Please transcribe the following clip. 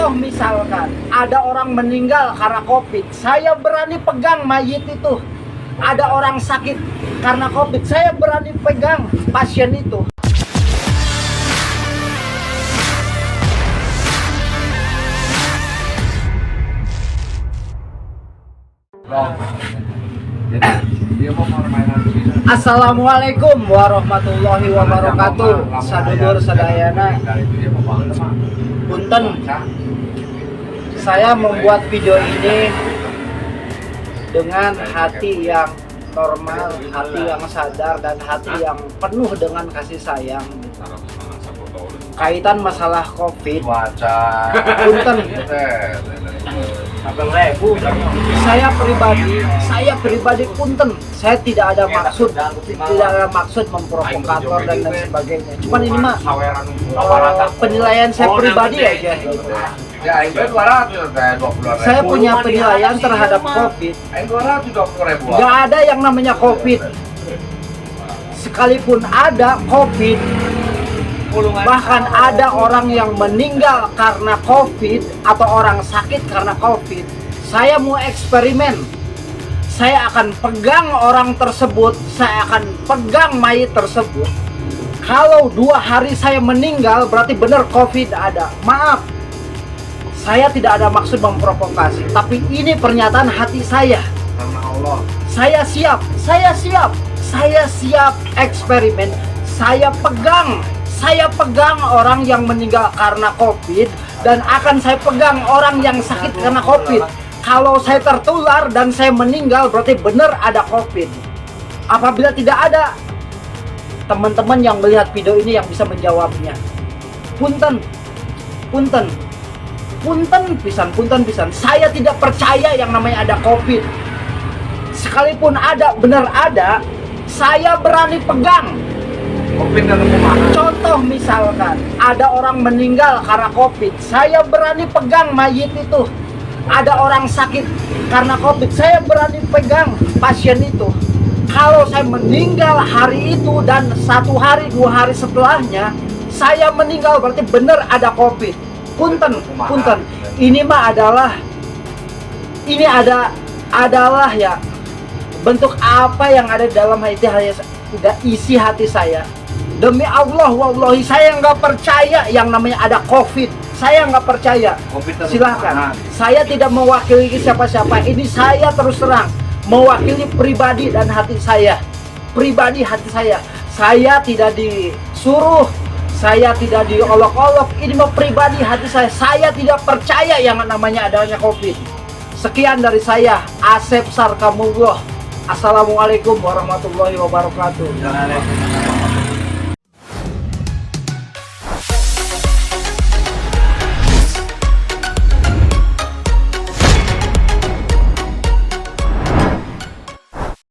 Contoh misalkan ada orang meninggal karena COVID, saya berani pegang mayit itu. Ada orang sakit karena COVID, saya berani pegang pasien itu. Assalamualaikum warahmatullahi wabarakatuh. Sadulur sadayana. Punten, saya membuat video ini dengan hati yang normal, hati yang sadar, dan hati yang penuh dengan kasih sayang. Kaitan masalah COVID, punten, saya pribadi punten, saya tidak ada maksud memprovokator dan lain sebagainya. Cuman ini mah penilaian saya pribadi aja. Saya punya penilaian terhadap COVID. Gak ada yang namanya COVID. Sekalipun ada COVID, bahkan ada orang yang meninggal karena COVID atau orang sakit karena COVID, saya mau eksperimen. Saya akan pegang orang tersebut, saya akan pegang mayat tersebut. Kalau 2 hari saya meninggal, berarti benar COVID ada. Maaf, saya tidak ada maksud memprovokasi, tapi ini pernyataan hati saya. Karena Allah, saya siap eksperimen. Saya pegang orang yang meninggal karena COVID, dan akan saya pegang orang yang sakit karena COVID. Kalau saya tertular dan saya meninggal, berarti benar ada COVID. Apabila tidak ada, teman-teman yang melihat video ini yang bisa menjawabnya. Punten pisan. Saya tidak percaya yang namanya ada COVID. Sekalipun ada, benar ada, saya berani pegang. Contoh misalkan ada orang meninggal karena COVID, saya berani pegang mayit itu. Ada orang sakit karena COVID, saya berani pegang pasien itu. Kalau saya meninggal hari itu dan 1 hari 2 hari setelahnya saya meninggal, berarti benar ada COVID. Punten. Ini mah adalah ya bentuk apa yang ada dalam isi hati saya. Demi Allah, wallahi, saya nggak percaya yang namanya ada COVID. Saya nggak percaya. Silahkan. Saya tidak mewakili siapa-siapa. Ini saya terus terang mewakili pribadi dan hati saya. Saya tidak disuruh, saya tidak diolok-olok. Ini mau pribadi hati saya. Saya tidak percaya yang namanya adanya COVID. Sekian dari saya, Asep Sarkamullah. Assalamualaikum warahmatullahi wabarakatuh.